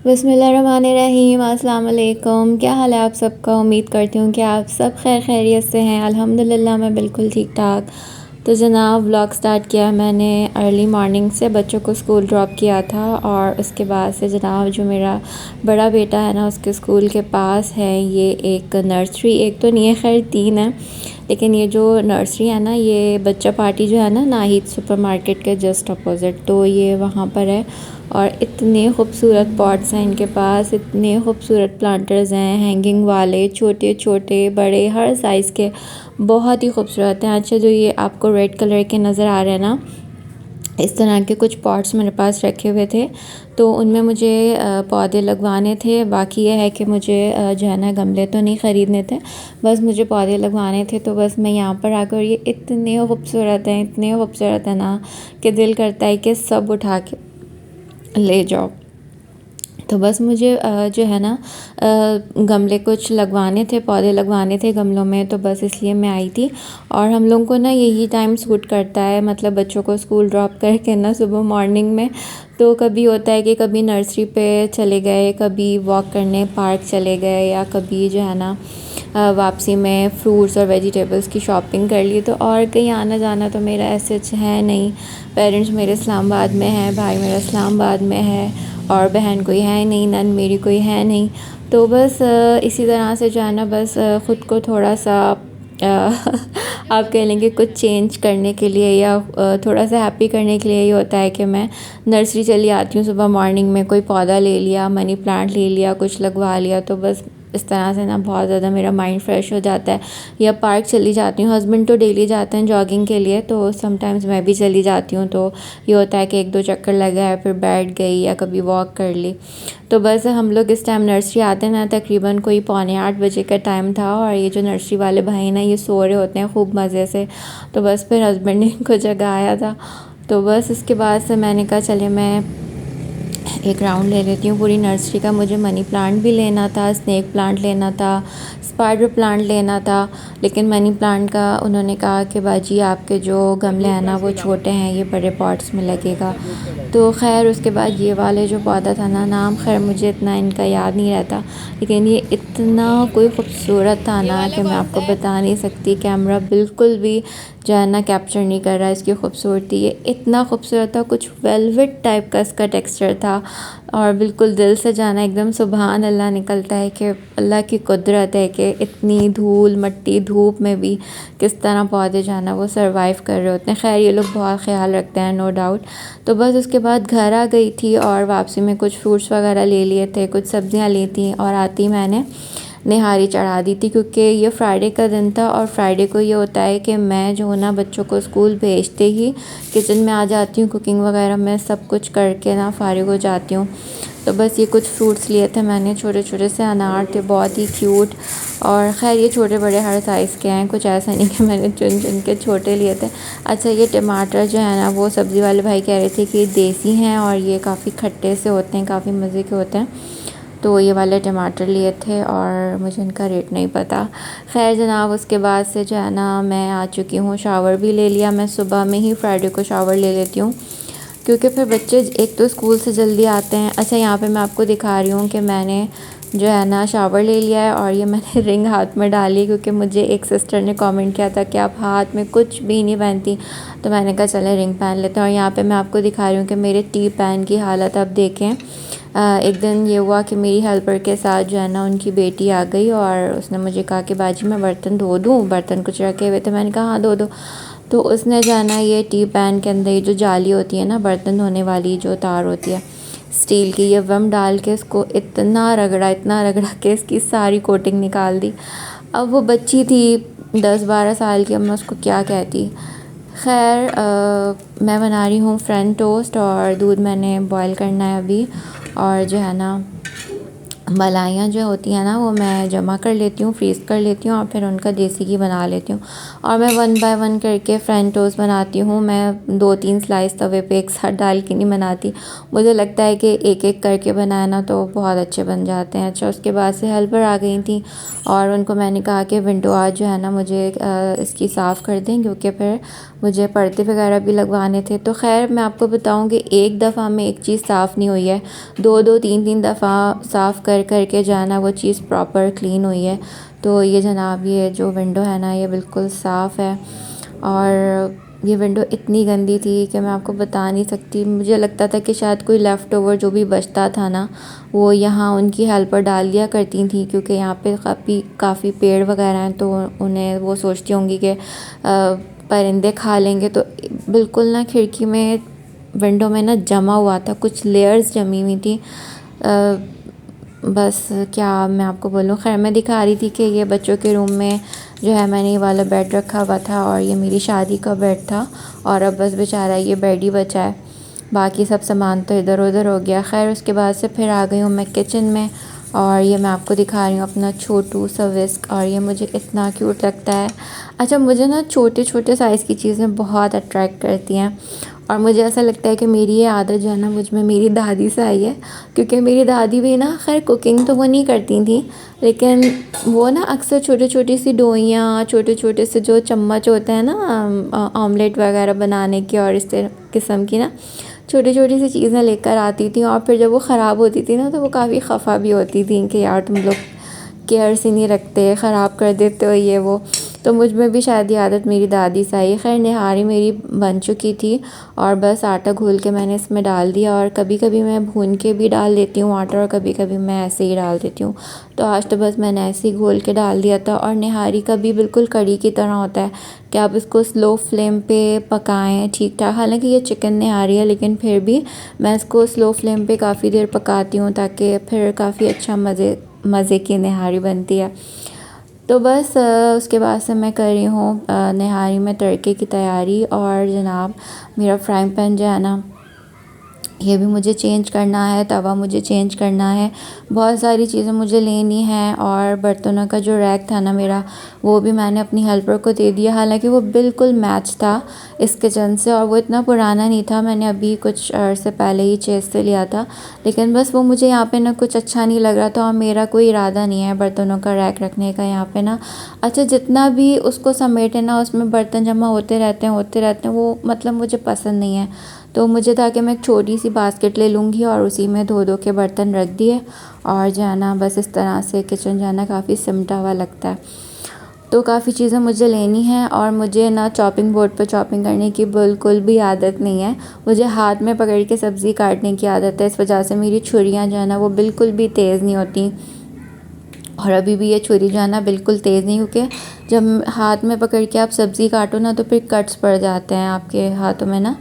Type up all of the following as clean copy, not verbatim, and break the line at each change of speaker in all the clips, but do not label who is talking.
बिस्मिल्लाहिर्रहमानिर्रहीम। अस्सलाम वालेकुम। क्या हाल है आप सबका? उम्मीद करती हूँ कि आप सब खैर खैरियत से हैं। अल्हम्दुलिल्लाह मैं बिल्कुल ठीक ठाक। तो जनाब व्लॉग स्टार्ट किया मैंने अर्ली मॉर्निंग से। बच्चों को स्कूल ड्रॉप किया था और उसके बाद से जनाब जो मेरा बड़ा बेटा है ना, उसके स्कूल के पास है ये एक नर्सरी। एक तो नहीं है, खैर 3 है, लेकिन ये जो नर्सरी है ना, ये बच्चा पार्टी जो है ना, नाहिद सुपरमार्केट के जस्ट अपोज़िट, तो ये वहाँ पर है। और इतने खूबसूरत पॉट्स हैं इनके पास, इतने खूबसूरत प्लांटर्स हैं, हैंगिंग वाले, छोटे छोटे बड़े हर साइज़ के, बहुत ही खूबसूरत हैं। अच्छा, जो ये आपको रेड कलर के नज़र आ रहे हैं ना, इस तरह के कुछ पॉट्स मेरे पास रखे हुए थे, तो उनमें मुझे पौधे लगवाने थे। बाकी ये है कि मुझे जो है ना गमले तो नहीं ख़रीदने थे, बस मुझे पौधे लगवाने थे। तो बस मैं यहाँ पर आकर, ये इतने खूबसूरत हैं, इतने खूबसूरत हैं ना कि दिल करता है कि सब उठा के ले जाओ। तो बस मुझे जो है ना गमले कुछ लगवाने थे, पौधे लगवाने थे गमलों में, तो बस इसलिए मैं आई थी। और हम लोगों को ना यही टाइम सूट करता है, मतलब बच्चों को स्कूल ड्रॉप करके ना सुबह मॉर्निंग में। तो कभी होता है कि कभी नर्सरी पे चले गए, कभी वॉक करने पार्क चले गए, या कभी जो है ना वापसी में फ्रूट्स और वेजिटेबल्स की शॉपिंग कर ली। तो और कहीं आना जाना तो मेरा ऐसे है नहीं। पेरेंट्स मेरे इस्लामाबाद में हैं, भाई मेरा इस्लामाबाद में है, और बहन कोई है नहीं, नन मेरी कोई है नहीं। तो बस इसी तरह से जो है ना, बस ख़ुद को थोड़ा सा आप कह लेंगे कुछ चेंज करने के लिए, या थोड़ा सा हैप्पी करने के लिए ये होता है कि मैं नर्सरी चली आती हूँ सुबह मॉर्निंग में। कोई पौधा ले लिया, मनी प्लांट ले लिया, कुछ लगवा लिया, तो बस इस तरह से ना बहुत ज़्यादा मेरा माइंड फ्रेश हो जाता है। या पार्क चली जाती हूँ, हस्बैंड तो डेली जाते हैं जॉगिंग के लिए, तो समटाइम्स मैं भी चली जाती हूँ। तो ये होता है कि 1-2 चक्कर लगाए, फिर बैठ गई, या कभी वॉक कर ली। तो बस हम लोग इस टाइम नर्सरी आते हैं ना, तकरीबन कोई 7:45 बजे का टाइम था, और ये जो नर्सरी वाले भाई ना, ये सो रहे होते हैं खूब मज़े से। तो बस फिर हस्बैंड ने इनको जगाया था। तो बस इसके बाद से मैंने कहा चले मैं एक राउंड ले लेती हूँ पूरी नर्सरी का। मुझे मनी प्लांट भी लेना था, स्नेक प्लांट लेना था, स्पाइडर प्लांट लेना था, लेकिन मनी प्लांट का उन्होंने कहा कि बाजी आपके जो गमले हैं ना वो छोटे हैं, ये बड़े पॉट्स में लगेगा। तो खैर उसके बाद ये वाले जो पौधा था ना, नाम खैर मुझे इतना इनका याद नहीं रहता, लेकिन ये इतना कोई ख़ूबसूरत था ना कि मैं आपको बता नहीं सकती। कैमरा बिल्कुल भी जो है ना कैप्चर नहीं कर रहा इसकी खूबसूरती। ये इतना खूबसूरत था, कुछ वेलवेट टाइप का इसका टेक्सचर था, और बिल्कुल दिल से जाना एकदम सुभान अल्लाह निकलता है कि अल्लाह की कुदरत है कि इतनी धूल मट्टी धूप में भी किस तरह पौधे जाना वो सरवाइव कर रहे होते हैं। खैर ये लोग बहुत ख्याल रखते हैं, नो डाउट। तो बस उसके बाद घर आ गई थी, और वापसी में कुछ फ्रूट्स वगैरह ले लिए थे, कुछ सब्जियां ली थी, और आती मैंने निहारी चढ़ा दी थी, क्योंकि ये फ्राइडे का दिन था। और फ्राइडे को ये होता है कि मैं जो ना बच्चों को स्कूल भेजते ही किचन में आ जाती हूँ, कुकिंग वगैरह मैं सब कुछ करके ना फारिग हो जाती हूँ। तो बस ये कुछ फ्रूट्स लिए थे मैंने, छोटे छोटे से अनार थे, बहुत ही क्यूट। और ख़ैर ये छोटे बड़े हर साइज़ के हैं, कुछ ऐसा नहीं कि मैंने चुन चुन के छोटे लिए थे। अच्छा, ये टमाटर जो है ना, वो सब्ज़ी वाले भाई कह रहे थे कि देसी हैं, और ये काफ़ी खट्टे से होते हैं, काफ़ी मज़े के होते हैं। तो ये वाले टमाटर लिए थे, और मुझे इनका रेट नहीं पता। खैर जनाब उसके बाद से जो है ना मैं आ चुकी हूँ, शावर भी ले लिया। मैं सुबह में ही फ्राइडे को शावर ले लेती हूँ, क्योंकि फिर बच्चे एक तो स्कूल से जल्दी आते हैं। अच्छा, यहाँ पे मैं आपको दिखा रही हूँ कि मैंने जो है ना शावर ले लिया है, और ये मैंने रिंग हाथ में डाली, क्योंकि मुझे एक सिस्टर ने कमेंट किया था कि आप हाथ में कुछ भी नहीं पहनती, तो मैंने कहा चले रिंग पहन लेते हैं। और यहाँ पे मैं आपको दिखा रही हूँ कि मेरे टी पैन की हालत आप देखें। एक दिन ये हुआ कि मेरी हेल्पर के साथ जो है ना उनकी बेटी आ गई, और उसने मुझे कहा कि बाजी मैं बर्तन धो दूँ, बर्तन कुछ रखे हुए थे। मैंने कहा हाँ धो दो। तो उसने जो है ना ये टी पैन के अंदर ये जो जाली होती है ना, बर्तन धोने वाली जो तार होती है स्टील की, ये वम डाल के इसको इतना रगड़ा के इसकी सारी कोटिंग निकाल दी। अब वो बच्ची थी 10-12 साल की, अब मैं उसको क्या कहती। खैर मैं बना रही हूँ फ्रेंच टोस्ट, और दूध मैंने बॉईल करना है अभी, और जो है ना मलाइयाँ जो होती हैं ना वो मैं जमा कर लेती हूँ, फ्रीज़ कर लेती हूँ और फिर उनका देसी घी बना लेती हूँ। और मैं 1 बाय 1 करके फ्रेंच टोस्ट बनाती हूँ। मैं 2-3 स्लाइस तवे पे एक साथ डाल के नहीं बनाती। मुझे लगता है कि एक-एक करके बनाए ना तो बहुत अच्छे बन जाते हैं। अच्छा, उसके बाद से हेल्पर आ गई थी और उनको मैंने कहा कि विंडो आज जो है ना मुझे इसकी साफ़ कर दें, क्योंकि फिर मुझे पर्दे वगैरह भी लगवाने थे। तो ख़ैर मैं आपको बताऊँ कि एक दफ़ा में एक चीज़ साफ़ नहीं हुई है, 2-2 3-3 दफ़ा साफ़ कर कर के जो है ना वो चीज़ प्रॉपर क्लीन हुई है। तो ये जनाब ये जो विंडो है ना ये बिल्कुल साफ़ है। और ये विंडो इतनी गंदी थी कि मैं आपको बता नहीं सकती। मुझे लगता था कि शायद कोई लेफ़्ट ओवर जो भी बचता था ना वो यहाँ उनकी हेल्पर डाल दिया करती थी, क्योंकि यहाँ पे काफ़ी पेड़ वगैरह हैं, तो उन्हें वो सोचती होंगी कि परिंदे खा लेंगे। तो बिल्कुल ना खिड़की में, विंडो में ना जमा हुआ था, कुछ लेयर्स जमी हुई थी। बस क्या मैं आपको बोलूँ। ख़ैर मैं दिखा रही थी कि ये बच्चों के रूम में जो है मैंने ये वाला बेड रखा हुआ था और ये मेरी शादी का बेड था, और अब बस बेचारा ये बेड ही बचा है, बाकी सब सामान तो इधर उधर हो गया। ख़ैर उसके बाद से फिर आ गई हूँ मैं किचन में, और ये मैं आपको दिखा रही हूँ अपना छोटू सा विस्क, और ये मुझे इतना क्यूट लगता है। अच्छा, मुझे ना छोटे छोटे साइज़ की चीज़ें बहुत अट्रैक्ट करती हैं, और मुझे ऐसा लगता है कि मेरी ये आदत जो है ना मुझ में मेरी दादी से आई है, क्योंकि मेरी दादी भी ना, खैर कुकिंग तो वो नहीं करती थी, लेकिन वो ना अक्सर छोटी छोटी सी डोइयाँ, छोटे छोटे से जो चम्मच होते हैं ना ऑमलेट वगैरह बनाने के, और इस किस्म की ना छोटी छोटी सी चीज़ें लेकर आती थी। और फिर जब वो ख़राब होती थी ना तो वो काफ़ी ख़फ़ा भी होती थी कि यार तुम लोग केयर से नहीं रखते, ख़राब कर देते हो ये वो। तो मुझ में भी शायद ये आदत मेरी दादी से आई। खैर निहारी मेरी बन चुकी थी, और बस आटा घोल के मैंने इसमें डाल दिया, और कभी कभी मैं भून के भी डाल देती हूँ आटा, और कभी कभी मैं ऐसे ही डाल देती हूँ। तो आज तो बस मैंने ऐसे ही घोल के डाल दिया था। और निहारी का भी बिल्कुल कड़ी की तरह होता है कि आप इसको स्लो फ्लेम पे पकाएं ठीक ठाक। हालांकि ये चिकन निहारी है, लेकिन फिर भी मैं इसको स्लो फ्लेम पे काफ़ी देर पकाती हूँ, ताकि फिर काफ़ी अच्छा मज़े की निहारी बनती है। तो बस उसके बाद से मैं कर रही हूँ निहारी में तड़के की तैयारी। और जनाब मेरा फ्राइंग पैन जो है ना ये भी मुझे चेंज करना है, तवा मुझे चेंज करना है, बहुत सारी चीज़ें मुझे लेनी हैं। और बर्तनों का जो रैक था ना मेरा, वो भी मैंने अपनी हेल्पर को दे दिया। हालांकि वो बिल्कुल मैच था इस किचन से, और वो इतना पुराना नहीं था, मैंने अभी कुछ अर्से पहले ही चेज़ से लिया था। लेकिन बस वो मुझे यहाँ पे ना कुछ अच्छा नहीं लग रहा था, और मेरा कोई इरादा नहीं है बर्तनों का रैक रखने का यहाँ पे ना। अच्छा, जितना भी उसको समेटे ना उसमें बर्तन जमा होते रहते हैं, वो मतलब मुझे पसंद नहीं है। तो मुझे था कि मैं एक छोटी सी बास्केट ले लूँगी और उसी में धो धो के बर्तन रख दिए, और जो है ना बस इस तरह से किचन जो है ना काफ़ी सिमटा हुआ लगता है। तो काफ़ी चीज़ें मुझे लेनी हैं, और मुझे ना चॉपिंग बोर्ड पर चॉपिंग करने की बिल्कुल भी आदत नहीं है। मुझे हाथ में पकड़ के सब्ज़ी काटने की आदत है, इस वजह से मेरी छुरियाँ जो है ना वो बिल्कुल भी तेज़ नहीं होती। और अभी भी ये छुरी जो है ना बिल्कुल तेज़ नहीं, क्योंकि जब हाथ में पकड़ के आप सब्ज़ी काटो ना तो फिर कट्स पड़ जाते हैं आपके हाथों में ना,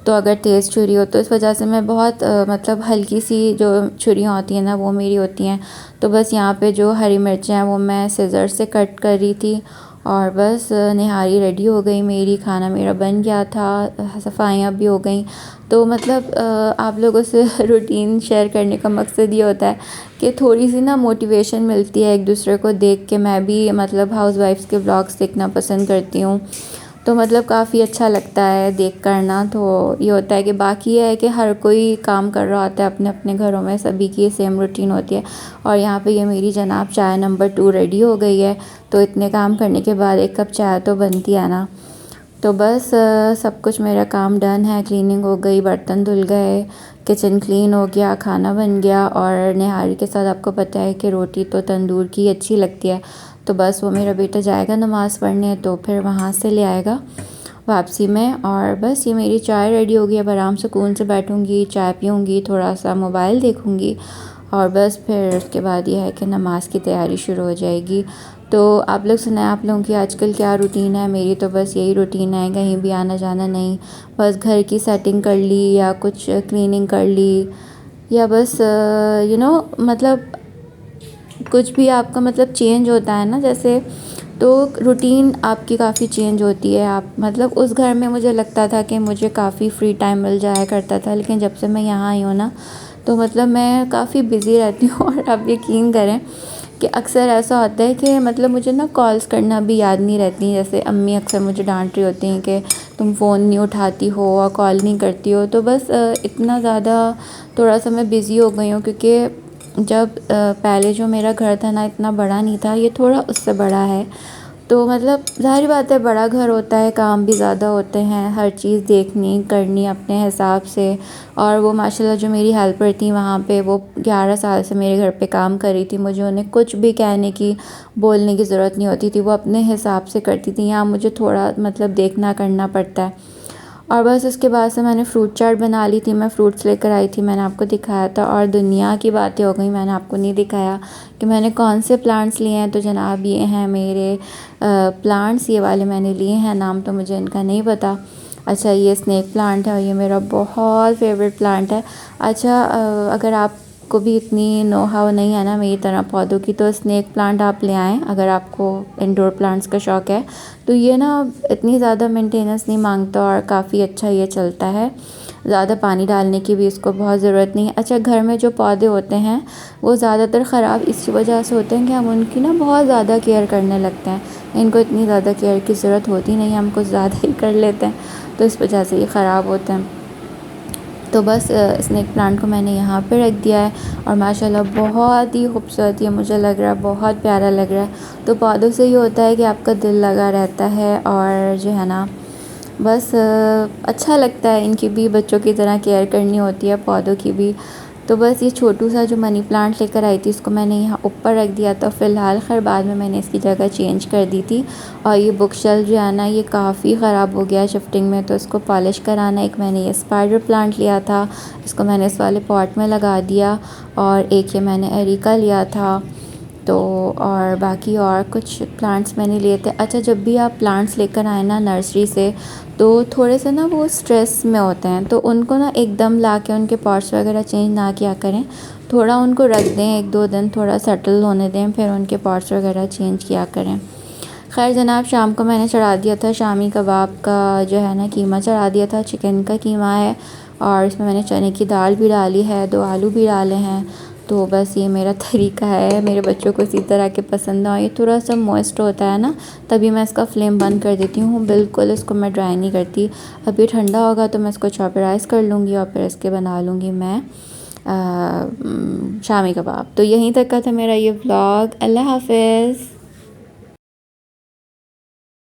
तो अगर तेज़ छुरी हो तो। इस वजह से मैं बहुत मतलब हल्की सी जो छुरियाँ होती हैं ना वो मेरी होती हैं। तो बस यहाँ पे जो हरी मिर्चें हैं वो मैं सिज़र से कट कर रही थी, और बस निहारी रेडी हो गई मेरी, खाना मेरा बन गया था, सफाइयाँ भी हो गई। तो मतलब आप लोगों से रूटीन शेयर करने का मकसद ये होता है कि थोड़ी सी ना मोटिवेशन मिलती है एक दूसरे को देख के। मैं भी मतलब हाउसवाइफ्स के व्लॉग्स देखना पसंद करती हूँ, तो मतलब काफ़ी अच्छा लगता है देख कर ना। तो ये होता है कि बाकी ये है कि हर कोई काम कर रहा होता है अपने अपने घरों में, सभी की सेम रूटीन होती है। और यहाँ पे ये मेरी जनाब चाय नंबर 2 रेडी हो गई है। तो इतने काम करने के बाद एक कप चाय तो बनती है ना। तो बस सब कुछ मेरा काम डन है, क्लीनिंग हो गई, बर्तन धुल गए, किचन क्लीन हो गया, खाना बन गया। और निहारी के साथ आपको पता है कि रोटी तो तंदूर की अच्छी लगती है। तो बस वो मेरा बेटा जाएगा नमाज़ पढ़ने, तो फिर वहाँ से ले आएगा वापसी में। और बस ये मेरी चाय रेडी हो गई। अब आराम सुकून से बैठूँगी, चाय पीऊँगी, थोड़ा सा मोबाइल देखूँगी, और बस फिर उसके बाद ये है कि नमाज़ की तैयारी शुरू हो जाएगी। तो आप लोग सुनाएं, आप लोगों की आजकल क्या रूटीन है? मेरी तो बस यही रूटीन है, कहीं भी आना जाना नहीं, बस घर की सेटिंग कर ली, या कुछ क्लीनिंग कर ली, या बस मतलब कुछ भी आपका मतलब चेंज होता है ना जैसे, तो रूटीन आपकी काफ़ी चेंज होती है। आप मतलब उस घर में मुझे लगता था कि मुझे काफ़ी फ्री टाइम मिल जाया करता था, लेकिन जब से मैं यहाँ आई हूँ ना तो मतलब मैं काफ़ी बिज़ी रहती हूँ और आप यकीन करें कि अक्सर ऐसा होता है कि मतलब मुझे ना कॉल्स करना भी याद नहीं रहती। जैसे अम्मी अक्सर मुझे डांट रही होती हैं कि तुम फ़ोन नहीं उठाती हो और कॉल नहीं करती हो। तो बस इतना ज़्यादा थोड़ा सा मैं बिज़ी हो गई हूँ, क्योंकि जब पहले जो मेरा घर था ना इतना बड़ा नहीं था, ये थोड़ा उससे बड़ा है। तो मतलब ज़ाहिर बात है, बड़ा घर होता है, काम भी ज़्यादा होते हैं, हर चीज़ देखनी करनी अपने हिसाब से। और वो माशाल्लाह जो मेरी हेल्पर थी वहाँ पे, वो 11 साल से मेरे घर पे काम कर रही थी। मुझे उन्हें कुछ भी कहने की बोलने की ज़रूरत नहीं होती थी, वो अपने हिसाब से करती थी। यहाँ मुझे थोड़ा मतलब देखना करना पड़ता है। और बस उसके बाद से मैंने फ्रूट चाट बना ली थी। मैं फ्रूट्स लेकर आई थी, मैंने आपको दिखाया था। और दुनिया की बातें हो गई, मैंने आपको नहीं दिखाया कि मैंने कौन से प्लांट्स लिए हैं। तो जनाब ये हैं मेरे प्लांट्स, ये वाले मैंने लिए हैं, नाम तो मुझे इनका नहीं पता। अच्छा, ये स्नेक प्लांट है और ये मेरा बहुत फेवरेट प्लांट है। अच्छा, अगर आपको भी इतनी नो हाउ नहीं है ना मेरी तरह पौधों की, तो स्नेक प्लांट आप ले आएँ अगर आपको इंडोर प्लांट्स का शौक़ है। तो ये ना इतनी ज़्यादा मेंटेनेंस नहीं मांगता और काफ़ी अच्छा ये चलता है। ज़्यादा पानी डालने की भी इसको बहुत ज़रूरत नहीं है। अच्छा, घर में जो पौधे होते हैं वो ज़्यादातर ख़राब इसी वजह से होते हैं कि हम उनकी ना बहुत ज़्यादा केयर करने लगते हैं। इनको इतनी ज़्यादा केयर की ज़रूरत होती नहीं है, हम कुछ ज़्यादा ही कर लेते हैं, तो इस वजह से ये ख़राब होते हैं। तो बस स्नेक प्लांट को मैंने यहाँ पे रख दिया है और माशाल्लाह बहुत ही खूबसूरत ये मुझे लग रहा है, बहुत प्यारा लग रहा है। तो पौधों से ये होता है कि आपका दिल लगा रहता है और जो है ना बस अच्छा लगता है। इनकी भी बच्चों की तरह केयर करनी होती है, पौधों की भी। तो बस ये छोटू सा जो मनी प्लांट लेकर आई थी, इसको मैंने यहाँ ऊपर रख दिया था फ़िलहाल। खैर बाद में मैंने इसकी जगह चेंज कर दी थी। और ये बुक शेल्फ जो है ना, ये काफ़ी ख़राब हो गया है शिफ्टिंग में, तो इसको पॉलिश कराना। एक मैंने ये स्पाइडर प्लांट लिया था, इसको मैंने इस वाले पॉट में लगा दिया। और एक ये मैंने एरिका लिया था। तो और बाकी और कुछ प्लांट्स मैंने लिए थे। अच्छा, जब भी आप प्लांट्स लेकर आए ना नर्सरी से, तो थोड़े से ना वो स्ट्रेस में होते हैं, तो उनको ना एकदम ला के उनके पॉट्स वगैरह चेंज ना किया करें। थोड़ा उनको रख दें, 1-2 दिन थोड़ा सेटल होने दें, फिर उनके पॉट्स वगैरह चेंज किया करें। खैर जनाब, शाम को मैंने चढ़ा दिया था शामी कबाब का जो है ना कीमा चढ़ा दिया था। चिकन का कीमा है और इसमें मैंने चने की दाल भी डाली है, 2 आलू भी डाले हैं। तो बस ये मेरा तरीका है, मेरे बच्चों को इसी तरह के पसंद है। ये थोड़ा सा मॉइस्ट होता है ना, तभी मैं इसका फ्लेम बंद कर देती हूँ, बिल्कुल इसको मैं ड्राई नहीं करती। अब ये ठंडा होगा तो मैं इसको चॉपराइज कर लूँगी और फिर इसके बना लूँगी मैं शामी कबाब। तो यहीं तक का था मेरा ये व्लॉग। अल्लाह हाफ़िज़।